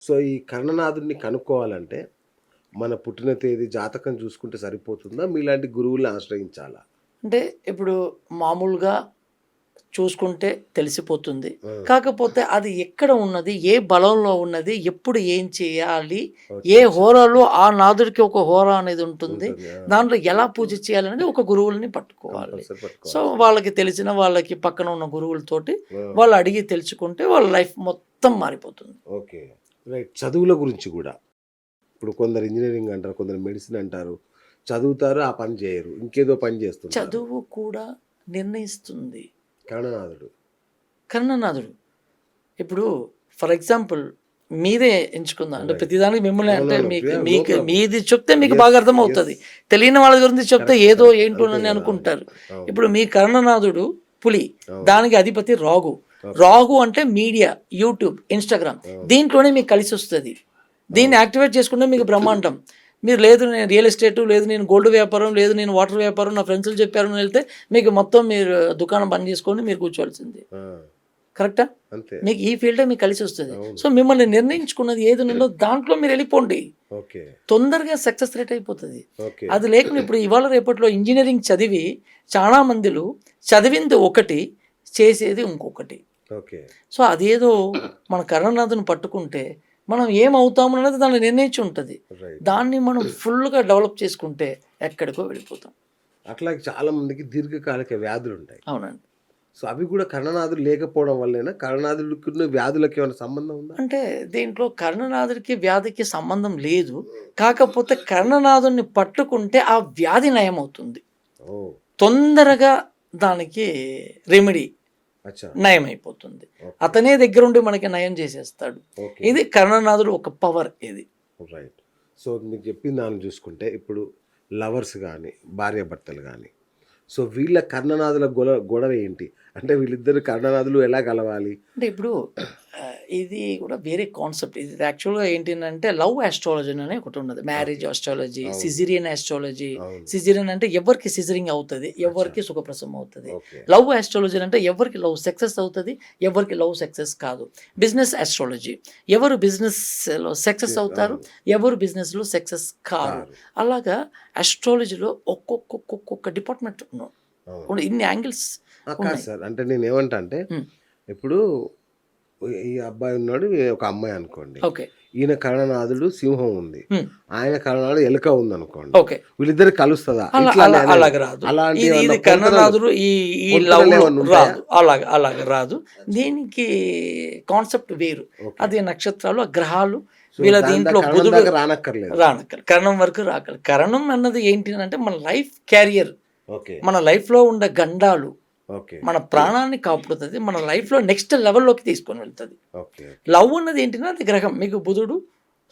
So, ఈ కర్ణనాథుడిని కనుక్కోవాలంటే, మన పుట్టిన తేదీ, జాతకం చూసుకుంటే సరిపోతుందా? మీలాంటి గురువుల్ని ఆశ్రయించాలా? అంటే ఇప్పుడు మామూలుగా చూసుకుంటే తెలిసిపోతుంది. ఆ! కాకపోతే అది ఎక్కడ ఉన్నది, ఏ బలంలో ఉన్నది, ఎప్పుడు ఏం చేయాలి, ఓకే. ఏ హోరాలో ఆ నాదుడికి ఒక హోరా అనేది ఉంటుంది. ఉంటుంది. ఆ! దాంట్లో ఎలా పూజ చేయాలనేది ఒక గురువులని పట్టుకోవాలి. కంపల్సరీ సో, పట్టుకోవాల్సిందే. వాళ్ళకి తెలిసిన వాళ్ళకి పక్కన ఉన్న గురువులతోటి ఆ! వాళ్ళు అడిగి తెలుసుకుంటే వాళ్ళ లైఫ్ మొత్తం మారిపోతుంది. ఓకే. రైట్. చదువుల గురించి గూడా. ఇప్పుడు కొందరు ఇంజినీరింగ్ అంటారు, కొందరు మెడిసిన్ అంటారు. చదువుతారు, ఆ పని చేయరు. ఇంకేదో పని చేస్తుంటారు. చదువు కూడా నిర్ణయిస్తుంది కర్ణనాథుడు. కర్ణనాథుడు. ఇప్పుడు ఫర్ ఎగ్జాంపుల్ మీరే ఎంచుకుందాం. అంటే రైట్. ప్రతిదానికి మిమ్మల్ని అంటే అవునవును. మీకు నో మీకు ప్రాబ్లమ్. మీది చెప్తే మీకు యెస్. బాగా అర్థమవుతది. యెస్. తెలియని వాళ్ళ గురించి చెప్తే కరెక్ట్. ఏదో కరెక్ట్. ఏంటో అంతే అని గదా! అనుకుంటారు. అవును. ఇప్పుడు మీ కర్ణనాథుడు పులి. అవును. దానికి అధిపతి రాహు. ఓకే. రాహు అంటే మీడియా, యూట్యూబ్, ఇన్‌స్టాగ్రామ్. అవును. దీంట్లోనే మీకు కలిసొస్తది. దీన్ని అవును. యాక్టివేట్ చేసుకుంటే మీకు బ్రహ్మాండం. మీరు లేదు నేను రియల్ ఎస్టేటు, లేదు నేను గోల్డ్ వ్యాపారం, లేదు నేను వాటర్ వ్యాపారం, నా ఫ్రెండ్స్‌లు చెప్పారు అని వెళ్తే మీకు మొత్తం మీరు దుకాణం బంద్ చేసుకొని మీరు కూర్చోవాల్సిందే. ఆ! కరెక్టా? అంతే. మీకు ఈ ఫీల్డే మీకు కలిసొస్తది. అవును. సో, మిమ్మల్ని నిర్ణయించుకున్నది ఏది ఉందో దాంట్లో మీరెళ్ళిపోండి. ఓకే. తొందరగా సక్సెస్ రేట్ అయిపోతది. ఓకే. అది లేకుండా ఇప్పుడు ఇవాళ రేపట్లో ఇంజినీరింగ్ చదివి చాలా మందిలు చదివింది ఒకటి, చేసేది ఇంకొకటి. ఓకే. సో, అదేదో మన కర్ణనాథుని పట్టుకుంటే మనం ఏమవుతాము అనేది దాన్ని నిర్ణయించి ఉంటది. రైట్. దాన్ని మనం ఫుల్‌గా డెవలప్ చేసుకుంటే ఎక్కడికో వెళ్ళిపోతాం. అట్లాగే చాలా మందికి దీర్ఘకాలిక వ్యాధులుంటాయి. అవునండి. సో, అవి కూడా కర్ణనాథుడు లేకపోవడం వల్లేనా? కర్ణనాథుడికున్న వ్యాధులకి ఏమైనా సంబంధం ఉందా? అంటే దీంట్లో కర్ణనాథుడికి, వ్యాధికి సంబంధం లేదు. కాకపోతే కర్ణనాథుడిని పట్టుకుంటే ఆ వ్యాధి నయమవుతుంది. ఓహ్! తొందరగా దానికి రెమెడీ అచ్చా! నయమైపోతుంది. ఓకే. అతనే దగ్గరుండి మనకి నయం చేసేస్తాడు. ఓకే. ఇది కర్ణనాథుడు ఒక పవర్ ఇది. రైట్. సో, మీరు చెప్పిన దాన్ని చూసుకుంటే ఇప్పుడు లవర్స్ గాని, భార్యాభర్తలు గాని, సో, వీళ్ళ కర్ణనాథుల గొడవ ఏంటి? అంటే వీళ్ళిద్దరు కర్ణనాథులు ఎలా కలవాలి? అంటే ఇప్పుడు ఇది కూడా వేరే కాన్సెప్ట్. ఇది యాక్చువల్‌గా ఏంటంటే లవ్ ఆస్ట్రాలజీ అని ఒకటి ఉన్నది. మ్యారేజ్ ఆస్ట్రాలజీ, అవును. Caesarean astrology. అవును. సిజేరియన్ అంటే ఎవరికి సిజరింగ్ అవుతది, ఎవరికి సుఖప్రసవం అవుతది. ఓకే. లవ్ ఆస్ట్రాలజీ అంటే ఎవరికి లవ్ సక్సెస్ అవుతది, ఎవరికి లవ్ సక్సెస్ కాదు. బిజినెస్ ఆస్ట్రాలజీ ఎవరు బిజినెస్‌లో సక్సెస్ అవుతారు, అవును. ఎవరు బిజినెస్‌లో సక్సెస్ కారు. కారు. అలాగా ఆస్ట్రాలజీలో ఒక్కొక్క డిపార్ట్మెంట్ అవును. ఇన్ని యాంగిల్స్ కాదు ఉన్నాయి. సార్. అంటే నేనేమంటా అంటే, హ్మ్. ఇప్పుడు ఈ అబ్బాయి ఉన్నాడు, ఒక అమ్మాయి అనుకోండి. ఓకే. ఈయన కర్ణనాథుడు సింహం ఉంది. హ్మ్. ఆయన కర్ణనాథుడు ఎలుక ఉందనుకోండి. ఓకే. వీళ్ళిద్దరు కలుస్తదా? అలా ఇట్లా అలా అనేది అలాగ రాదు. అలాంటి ఇది ఏమన్నా ఇది పొంతనలు కర్ణనాథుడు ఈ ఈ పొంతనలు లవ్‌లో ఏమన్నా ఉంటాయా? రాదు. అలాగ దీనికి కాన్సెప్ట్ వేరు. ఓకే. అది నక్షత్రాలు, ఆ గ్రహాలు సో, వీళ్ళ దాని దీంట్లో కరణం బుధుడు దాకా రానక్కర్లేదు. కరణం వరకు రాకలు. కరణం అన్నది ఏంటి అంటే మన లైఫ్ క్యారియర్. ఓకే. మన లైఫ్‌లో ఉండే గండాలు ఓకే. మన ప్రాణాన్ని కాపాడుతది. మన లైఫ్‌లో నెక్స్ట్ లెవెల్‌లోకి తీసుకొని వెళ్తది. ఓకే. లవ్ అన్నది ఏంటంటే అది గ్రహం. మీకు బుధుడు,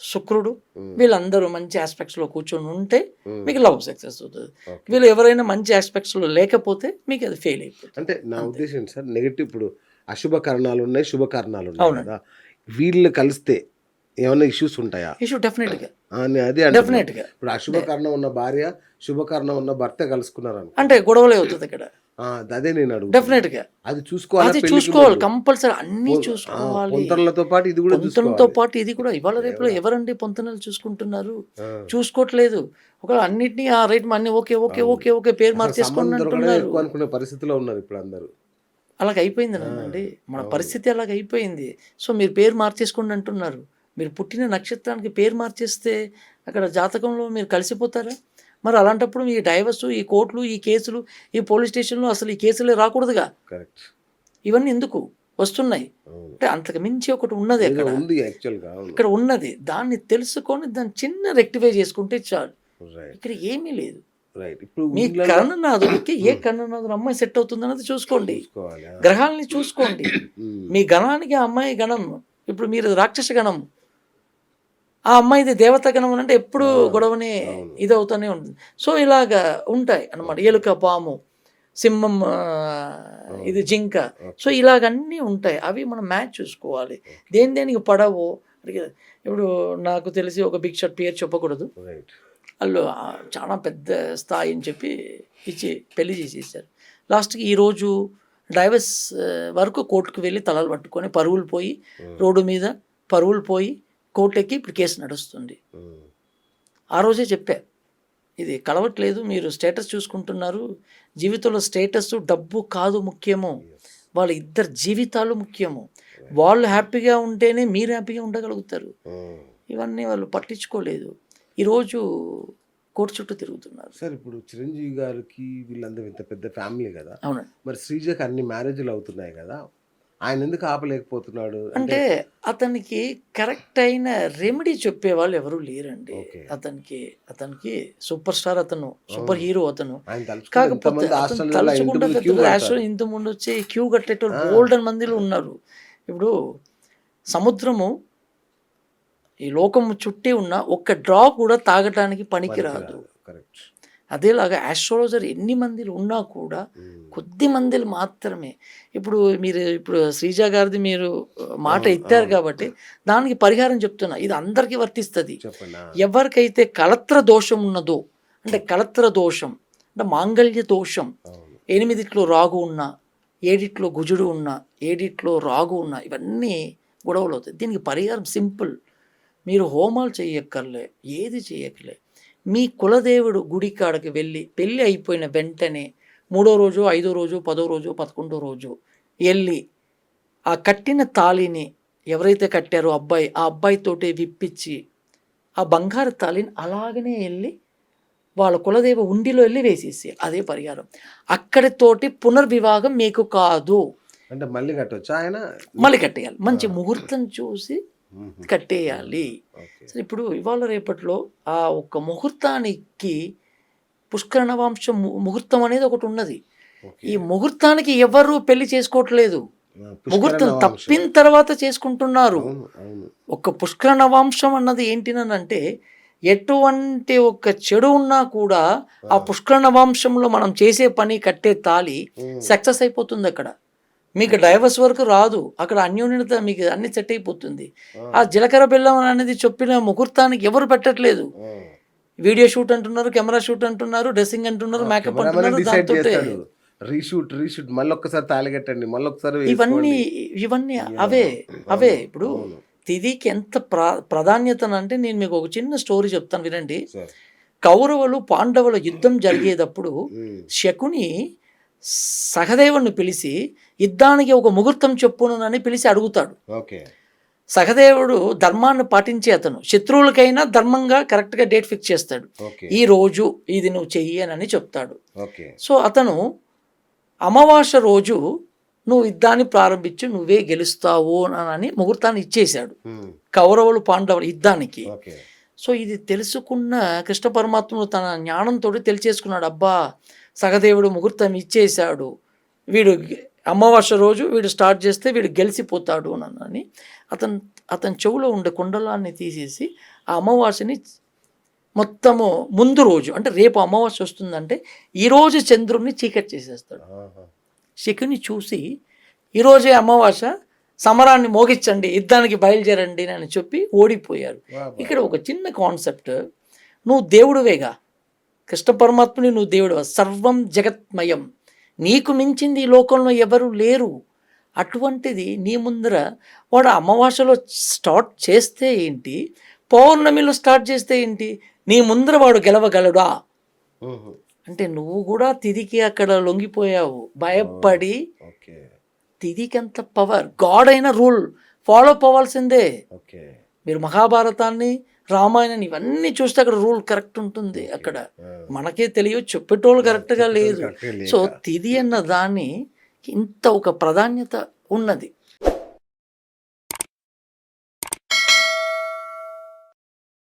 శుక్రుడు హ్మ్. వీళ్ళందరూ మంచి ఆస్పెక్ట్స్‌లో కూర్చొని ఉంటే హ్మ్. మీకు లవ్ సక్సెస్ అవుతది. ఓకే. వీళ్ళు ఎవరైనా మంచి ఆస్పెక్ట్స్‌లో లేకపోతే మీకు అది ఫెయిల్ అయిపోతుంది. అంటే నా అంతే. ఉద్దేశం ఏంటి సార్, నెగెటివ్ ఇప్పుడు అశుభ కరణాలున్నాయి, శుభ కరణాలున్నాయి అవునండి. కదా! వీళ్ళు కలిస్తే ఏమన్నా ఇష్యూస్ ఉంటాయా? ఇష్యూ డెఫినెట్‌గా. నేను అదే అంటున్నా. డెఫినెట్‌గా. ఇప్పుడు అశుభ కరణం ఉన్న భార్య, శుభ కరణం ఉన్న భర్త కలుసుకున్నారనుకో. అంటే గొడవలే అవుతది ఇక్కడ. అదే నేను అడుగుతున్నా. డెఫినెట్‌గా. అది చూసుకోవాలా అది పెళ్ళికి చూసుకోవాలి. ముందు? కంపల్సరీ అన్నీ పొ చూసుకోవాలి. పొంతనలతో పాటు ఇది కూడా పొంతనతో చూసుకోవాలి. పాటు ఇది కూడా ఇవాళ రేపులో దేవుడా! ఎవరండి పొంతనలు చూసుకుంటున్నారు? ఆ! చూసుకోవట్లేదు. ఒకవేళ అన్నిటిని ఆ రేట్ అన్నీ ఓకే అవును. పేరు అసలు మార్చేసుకోండి సంబంధం దొరకడమే అంటున్నారు. ఎక్కువ అనుకునే పరిస్థితిలో ఉన్నారు ఇప్పుడు అందరూ. అలాగైపోయింది ఆ! నానండి. మన అవును. పరిస్థితి అలాగైపోయింది. సో, మీరు పేరు మార్చేసుకోండి అంటున్నారు. మీరు పుట్టిన నక్షత్రానికి పేరు మార్చేస్తే అక్కడ జాతకంలో మీరు కలిసిపోతారా? మరి అలాంటప్పుడు ఈ డైవర్సు, ఈ కోర్టులు, ఈ కేసులు, ఈ పోలీస్ స్టేషన్‌లో అసలు ఈ కేసులే రాకూడదుగా. కరెక్ట్. ఇవన్నీ ఎందుకు వస్తున్నాయి? అవును. అంటే అంతకు మించి ఒకటి ఉన్నది ఏదో అక్కడ. ఉంది యాక్చువల్‌గా. అవును. ఇక్కడ ఉన్నది. దాన్ని తెలుసుకొని దాన్ని చిన్న రెక్టిఫై చేసుకుంటే చాలు. రైట్. ఇక్కడ ఏమీ లేదు. రైట్. ఇప్పుడు మీ ఊర్లలో కర్ణనాథుడికి ఏ కర్ణనాథుడు అమ్మాయి సెట్ అవుతుందన్నది చూసుకోండి. చూసుకోవాలి. ఆ! గ్రహాలని చూసుకోండి. హ్మ్. మీ గణానికి ఆ అమ్మాయి గణం. ఇప్పుడు మీరు రాక్షస గణం. ఆ అమ్మాయిది దేవతా గణం అంటే ఎప్పుడూ ఆ! గొడవనే అవును. ఇదవుతూనే ఉంటుంది. సో, ఇలాగా ఉంటాయి అన్నమాట. ఓకే. ఎలుక, పాము, సింహం, ఇది అవును. జింక. So, okay. ఇలాగన్నీ ఉంటాయి. అవి మనం మ్యాచ్ చూసుకోవాలి. ఓకే. దేనికి పడవో ఇప్పుడు నాకు తెలిసి ఒక బిగ్ షాట్ పేరు చెప్పకూడదు. రైట్. ఆళ్ళు చాలా పెద్ద స్థాయి అని చెప్పి ఇచ్చి పెళ్లి చేసేసారు. లాస్ట్‌కి ఈరోజు డైవర్స్ వరకు కోర్ట్‌కి వెళ్ళి తలలు పట్టుకొని పరువులు పోయి, హ్మ్. రోడ్డు మీద పరువులు పోయి, కోర్టుకి ఇప్పుడు కేసు నడుస్తుంది. ఉమ్. ఆ రోజే చెప్పా, ఇది కలవట్లేదు, మీరు స్టేటస్ చూసుకుంటున్నారు, జీవితంలో స్టేటస్ డబ్బు కాదు ముఖ్యము, వాళ్ళ ఇద్దరు జీవితాలు ముఖ్యము, వాళ్ళు హ్యాపీగా ఉంటేనే మీరు హ్యాపీగా ఉండగలుగుతారు. ఉమ్. ఇవన్నీ వాళ్ళు పట్టించుకోలేదు. ఈరోజు కోర్టు చుట్టూ తిరుగుతున్నారు. సార్ ఇప్పుడు చిరంజీవి గారికి వీళ్ళందరూ ఇంత పెద్ద ఫ్యామిలీ కదా, అవునండి. మరి శ్రీజకి అన్ని మ్యారేజ్లు అవుతున్నాయి కదా, ఆయన ఎందుకు ఆపలేకపోతున్నాడు? అంటే అతనికి కరెక్ట్ అయిన రెమెడీ చెప్పేవాళ్ళు ఎవరు లేరండి. ఓకే. అతనికి సూపర్ స్టార్, అతను సూపర్ హీరో అతను. ఆయన తలుచుకుంటే కాకపోతే ఇంతమంది అతను హాస్టల్లో తలుచుకుంటే ఇంటి ముందు queue పెద్ద కడతారు. ఇంత ముందు వచ్చి క్యూ కట్టేటోళ్ళు గోల్డెన్ మందిలో ఉన్నారు. ఇప్పుడు సముద్రము ఈ లోకము చుట్టి ఉన్న ఒక్క డ్రాప్ కూడా తాగటానికి పనికిరాదు. కరెక్ట్. అదేలాగా ఆస్ట్రాలజర్ ఎన్ని మందిలు ఉన్నా కూడా కొద్ది మందిలు మాత్రమే. ఇప్పుడు శ్రీజ గారిది మీరు మాట ఎత్తారు కాబట్టి దానికి పరిహారం చెప్తున్నా, ఇది అందరికీ వర్తిస్తుంది. చెప్పండి. ఎవరికైతే కలత్ర దోషం ఉన్నదో, అంటే కలత్ర దోషం అంటే మాంగళ్య దోషం, అవును. 8 రాగు ఉన్నా, 7 గుజుడు ఉన్నా, 7 రాగు ఉన్నా, ఇవన్నీ గొడవలు అవుతాయి. దీనికి పరిహారం సింపుల్. మీరు హోమాలు చేయక్కర్లే, ఏది చేయక్కర్లే, మీ కులదేవుడు గుడి కాడకి వెళ్ళి పెళ్ళి అయిపోయిన వెంటనే 3వ రోజు, 5వ రోజు, 10వ రోజు, 11వ రోజు వెళ్ళి ఆ కట్టిన తాళిని ఎవరైతే కట్టారో అబ్బాయి, ఆ అబ్బాయితోటే విప్పించి ఆ బంగారు తాళిని అలాగనే వెళ్ళి వాళ్ళ కులదేవ ఉండిలో వెళ్ళి వేసేసి, అదే పరిహారం. అక్కడితోటి పునర్వివాహం మీకు కాదు, అంటే మళ్ళీ కట్టొచ్చా ఆయన? మళ్ళీ కట్టేయాలి. మంచి ముహూర్తం చూసి కట్టేయాలి. ఓకే. సరే, ఇప్పుడు ఇవాళ రేపట్లో ఆ ఒక్క ముహూర్తానికి పుష్కర నవాంశం ముహూర్తం అనేది ఒకటి ఉన్నది. ఓకే. ఈ ముహూర్తానికి ఎవరు పెళ్లి చేసుకోవట్లేదు, పుష్కర ముహూర్తం నవాంశం. తప్పిన తర్వాత చేసుకుంటున్నారు. అవును, అవును. ఒక పుష్కర నవాంశం అన్నది ఏంటినంటే ఎటువంటి ఒక చెడు ఉన్నా కూడా ఆ పుష్కర నవాంశంలో మనం చేసే పని, కట్టే తాళి సక్సెస్ అయిపోతుంది. అక్కడ మీకు డైవర్స్ వరకు రాదు, అక్కడ అన్యోన్యత మీకు అన్ని సెట్ అయిపోతుంది. ఆ జీలకర్ర బెల్లం అనేది చెప్పిన ముహూర్తానికి ఎవరు పెట్టట్లేదు. వీడియో షూట్ అంటున్నారు, కెమెరా షూట్ అంటున్నారు, డ్రెస్సింగ్ అంటున్నారు, మేకప్ అంటున్నారు, డిసైడ్ దాంతో చేస్తాడు. రీషూట్ మళ్ళొక్కసారి తాళి కట్టండి, మళ్ళొకసారి ఇవన్నీ అవే. ఇప్పుడు తిథికి ఎంత ప్రాధాన్యత అంటే నేను మీకు ఒక చిన్న స్టోరీ చెప్తాను, వినండి. కౌరవులు పాండవుల యుద్ధం జరిగేటప్పుడు శకుని సహదేవుని పిలిచి యుద్ధానికి ఒక ముహూర్తం చెప్పునని పిలిచి అడుగుతాడు. ఓకే. సహదేవుడు ధర్మాన్ని పాటించే అతను, శత్రువులకైనా ధర్మంగా కరెక్ట్గా డేట్ ఫిక్స్ చేస్తాడు. ఈ రోజు ఇది నువ్వు చెయ్యనని చెప్తాడు. సో అతను అమావాస్య రోజు నువ్వు యుద్ధాన్ని ప్రారంభించు, నువ్వే గెలుస్తావు అని ముహూర్తాన్ని ఇచ్చేశాడు కౌరవులు పాండవులు యుద్ధానికి. సో ఇది తెలుసుకున్న కృష్ణ పరమాత్ముడు తన జ్ఞానంతో తెలిచేసుకున్నాడు, అబ్బా సహదేవుడు ముహూర్తం ఇచ్చేశాడు, వీడు అమావాస్య రోజు వీడు స్టార్ట్ చేస్తే వీడు గెలిచిపోతాడు అని అతని చెవులో ఉండే కుండలాన్ని తీసేసి ఆ అమావాస్యని మొత్తము ముందు రోజు, అంటే రేపు అమావాస్య వస్తుందంటే ఈరోజు చంద్రుడిని చీకటి చేసేస్తాడు. శకుని చూసి ఈరోజే అమావాస్య, సమరాన్ని మోగించండి, యుద్ధానికి బయలుదేరండి అని చెప్పి ఓడిపోయారు. ఇక్కడ ఒక చిన్న కాన్సెప్ట్, నువ్వు దేవుడువేగా, కృష్ణ పరమాత్ముని నువ్వు దేవుడు, సర్వం జగత్మయం, నీకు మించింది ఈ లోకంలో ఎవరు లేరు. అటువంటిది నీ ముందర వాడు అమావాస్యలో స్టార్ట్ చేస్తే ఏంటి, పౌర్ణమిలో స్టార్ట్ చేస్తే ఏంటి, నీ ముందర వాడు గెలవగలడా? అంటే నువ్వు కూడా తిదికి అక్కడ లొంగిపోయావు, భయపడి. తిదికి అంత పవర్, గాడ్ అయిన రూల్ ఫాలో అవ్వాల్సిందే. మీరు మహాభారతాన్ని, రామాయణాన్ని ఇవన్నీ చూస్తే అక్కడ రూల్ కరెక్ట్ ఉంటుంది. అక్కడ మనకే తెలియదు, చెప్పేటోళ్ళు కరెక్ట్గా లేదు. సో తిది అన్న దాన్ని ఇంత ఒక ప్రాధాన్యత ఉన్నది.